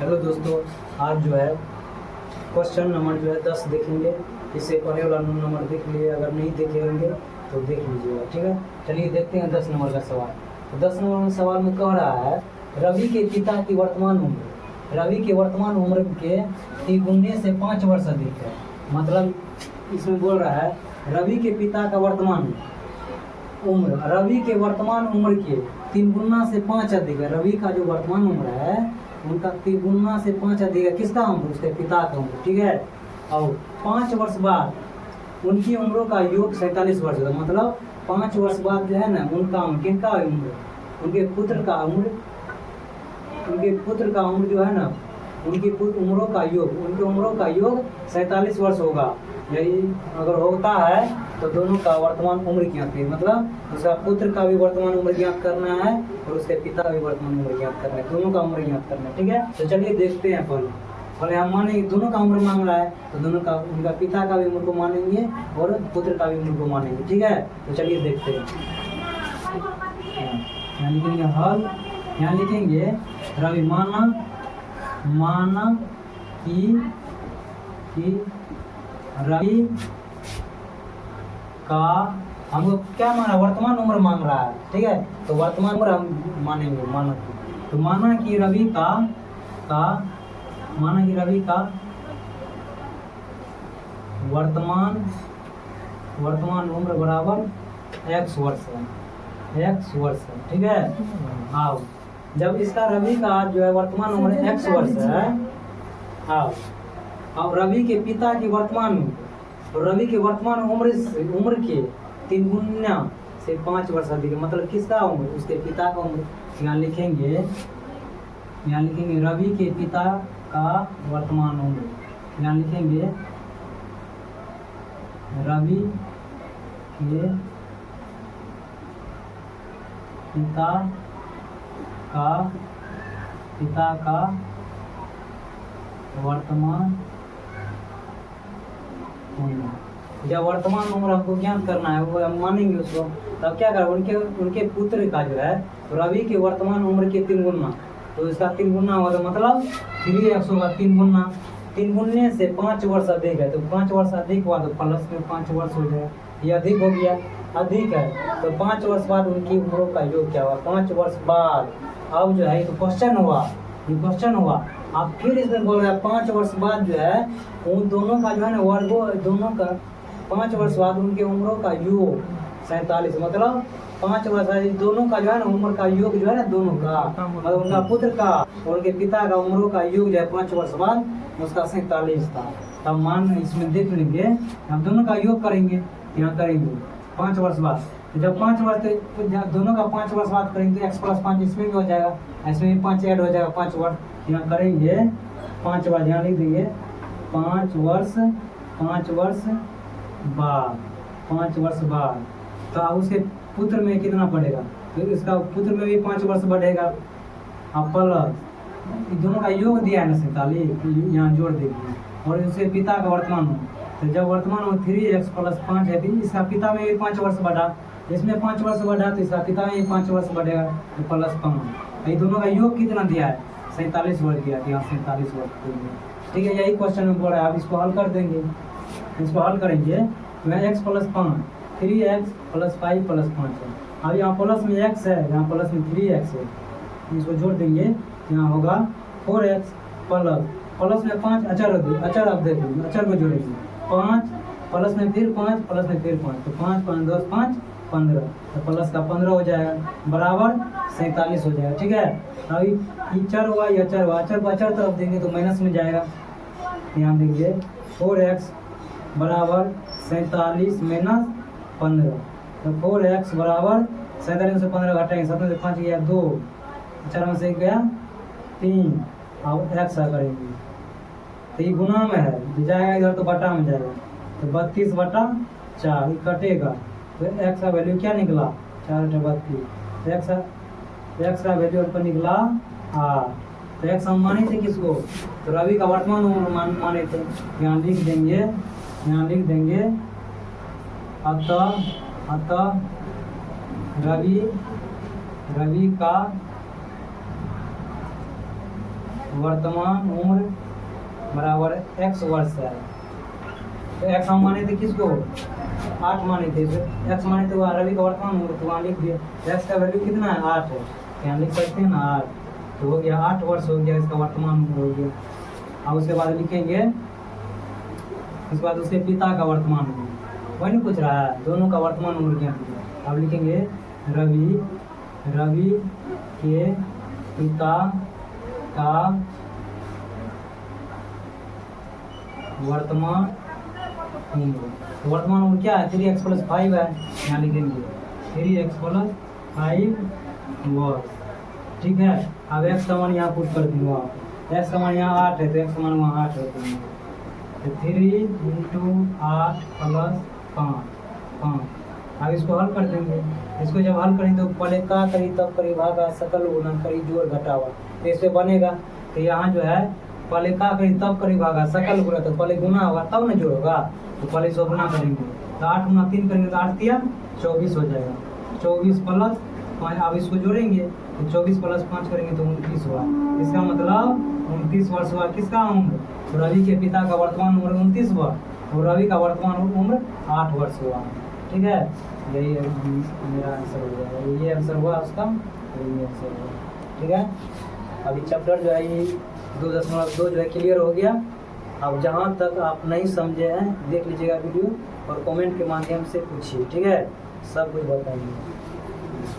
Hello दोस्तों, आज जो है क्वेश्चन नंबर जो है 10 देखेंगे। इससे पहले वाला नंबर देख लिए, अगर नहीं देखे होंगे तो देख लीजिएगा, ठीक है। चलिए देखते हैं 10 नंबर का सवाल। तो 10 नंबर में सवाल में कह रहा है, रवि के पिता की वर्तमान उम्र रवि के वर्तमान उम्र के तिगुने से 5 वर्ष अधिक है। मतलब इसमें बोल रहा है रवि के पिता का वर्तमान उम्र रवि के वर्तमान उम्र के 3 गुना से 5 अधिक है। रवि का जो वर्तमान उम्र है उनका 3 गुना से 5 अधिक है। किसका उम्र? उसके पिता का उम्र, ठीक है। और 5 वर्ष बाद उनकी उम्रों का योग 47 वर्ष होता है। मतलब 5 वर्ष बाद जो है ना उनका उम्र, किनका उम्र? उनके पुत्र का उम्र जो है ना, उनकी उम्रों का योग 47 वर्ष होगा। यही अगर होता है तो दोनों का वर्तमान उम्र ज्ञात है। मतलब उसका पुत्र का भी वर्तमान उम्र ज्ञात करना है और उसके पिता का भी वर्तमान उम्र ज्ञात करना है, दोनों का उम्र ज्ञात करना है, ठीक है। तो चलिए देखते हैं। पहले हम मानेंगे दोनों का उम्र मांग रहा है तो दोनों का, उनका पिता का भी उम्र को मानेंगे और पुत्र का भी उम्र को मानेंगे, ठीक है। तो चलिए देखते हैं। यहाँ लिखेंगे हल, यहाँ लिखेंगे रवि माना कि रवि का, हमको क्या माना? वर्तमान उम्र मांग रहा है, ठीक है। तो वर्तमान उम्र हम मानेंगे, तो माना कि रवि का वर्तमान उम्र बराबर x वर्ष है, ठीक है। आओ, जब इसका रवि का जो है वर्तमान उम्र x वर्ष है, आओ अब रवि के पिता की वर्तमान तो रवि के वर्तमान उम्र के 3 गुना से 5 वर्ष अधिक है। मतलब किसका उम्र? उसके पिता का उम्र। यहाँ लिखेंगे रवि के पिता का वर्तमान उम्र। यहाँ लिखेंगे रवि के पिता का वर्तमान उम्र। जब वर्तमान उम्र हमको ज्ञात करना है वो हम मानेंगे उसको, तब क्या करें? उनके पुत्र का जो है रवि के वर्तमान उम्र के 3 गुना, तो इसका 3 गुना होगा, मतलब 3x होगा। 3 गुने से 5 वर्ष अधिक है, तो 5 वर्ष अधिक हुआ तो प्लस में 5 वर्ष हो जाएगा। ये अधिक हो गया, अधिक है तो 5 वर्ष बाद उनकी उम्रों का योग क्या हुआ? 5 वर्ष बाद। अब जो है ये क्वेश्चन हुआ। आप फिर इसमें बोल रहे हैं 5 वर्ष बाद जो है उन दोनों का जो है ना वर्गो, दोनों का 5 वर्ष बाद उनके उम्रों का योग 47। मतलब 5 वर्ष दोनों का जो है ना उम्र का योग जो है ना, दोनों का मतलब उनका पुत्र का और उनके पिता का उम्रों का योग जो है 5 वर्ष बाद उसका 47 था। तब मान इसमें देख लेंगे, हम दोनों का योग करेंगे, यहाँ करेंगे 5 वर्ष बाद। तो जब 5 वर्ष दोनों का 5 वर्ष बाद करेंगे तो x + 5 इसमें भी हो जाएगा, इसमें भी 5 ऐड हो जाएगा। 5 वर्ष यहाँ करेंगे, 5 वर्ष यहाँ लिख देंगे 5 वर्ष बाद। तो अब उसके पुत्र में कितना बढ़ेगा? तो इसका पुत्र में भी 5 वर्ष बढ़ेगा। अब प्लस दोनों का योग दिया है ना 47, यहाँ जोड़ देंगे और उसके पिता का वर्तमान उम्र। तो जब वर्तमान उम्र 3x + 5 है, इसका पिता में भी 5 वर्ष बढ़ा, इसमें 5 वर्ष बढ़ा तो इसका पिता में भी 5 वर्ष बढ़ेगा, तो +5। ये दोनों का योग कितना दिया है? 47 वर्ष दिया, यहाँ 47 वर्ष, ठीक है। यही क्वेश्चन में बोल रहा है। आप इसको हल कर देंगे, इसको हल करेंगे तो x + 5 3x + 5 + 5 है। अब यहाँ प्लस में x है, यहाँ प्लस में 3x है, इसको जोड़ देंगे, यहाँ होगा 4x प्लस में 5 अचर अब देखेंगे, अचर को जोड़ेंगे 5 प्लस में फिर 5 प्लस में फिर 5, तो 5 5 10 5 15, तो प्लस का 15 हो जाएगा बराबर 47 हो जाएगा, ठीक है। अभी ये चर हुआ, ये अचर हुआ, अचर को अचर तरफ देंगे तो माइनस में जाएगा। यहाँ देंगे 4x बराबर 47 - 15, तो 4x बराबर 47 में से 15 घटाएंगे, 7 में से 5 गया 2, 4 में से गया 3, अब x करेंगे तो ये गुना में है, तो जाएगा इधर तो बटा में जाएगा, तो 32/4 कटेगा, तो x का वैल्यू क्या निकला? 4 × 32, तो x का वैल्यू पर निकला 8। तो x हम माने थे किसको? तो रवि का वर्तमान उम्र माने थे। यहाँ लिख देंगे अतः रवि का वर्तमान उम्र बराबर x वर्ष है। तो x हम माने थे किसको, 8 माने थे, तो x माने तो रवि का वर्तमान उम्र, तो वहाँ लिख दिया x का वैल्यू कितना है, 8 है, यहाँ लिख सकते हैं ना 8, तो हो गया 8 वर्ष हो गया इसका वर्तमान उम्र हो गया। अब उसके बाद लिखेंगे, उसके बाद उसके पिता का वर्तमान उम्र, वही नहीं पूछ रहा है, दोनों का वर्तमान उम्र क्या है। अब लिखेंगे रवि के पिता का वर्तमान उम्र, तो वर्तमान उम्र क्या है, 3x + 5 है, यहाँ लिखेंगे 3x + 5 वर्ष, ठीक है। अब x का मान यहाँ पुट कर दूंगा, x का मान यहाँ 8 है, तो x का मान वहाँ 8 रहता है, तो 3 × 8 + 5। अब इसको हल कर देंगे, इसको जब हल करेंगे तो पहले का करी तब करी भागा सकल गुणा करी जोड़ घटावा, तो इससे बनेगा, तो यहाँ जो है पहले का करी तब करी भागा सकल गुणा, तो पहले गुना होगा तब न जोड़ होगा, तो पहले इसको गुना करेंगे, तो 8 × 3 करेंगे तो 8 × 3 = 24 हो जाएगा, 24 + 5। अब इसको जोड़ेंगे तो 24 + 5 करेंगे तो 29 हुआ, इसका मतलब 29 वर्ष हुआ किसका उम्र, तो रवि के पिता का वर्तमान उम्र 29 हुआ, और रवि का वर्तमान उम्र 8 वर्ष हुआ, ठीक है। यही मेरा आंसर हो गया, ये आंसर हुआ उसका, यही आंसर हुआ, ठीक है। अभी चैप्टर जो है ये 2.2 जो है क्लियर हो गया। अब जहाँ तक आप नहीं समझे हैं देख लीजिएगा वीडियो और कमेंट के माध्यम से पूछिए, ठीक है, सब कुछ बताएंगे।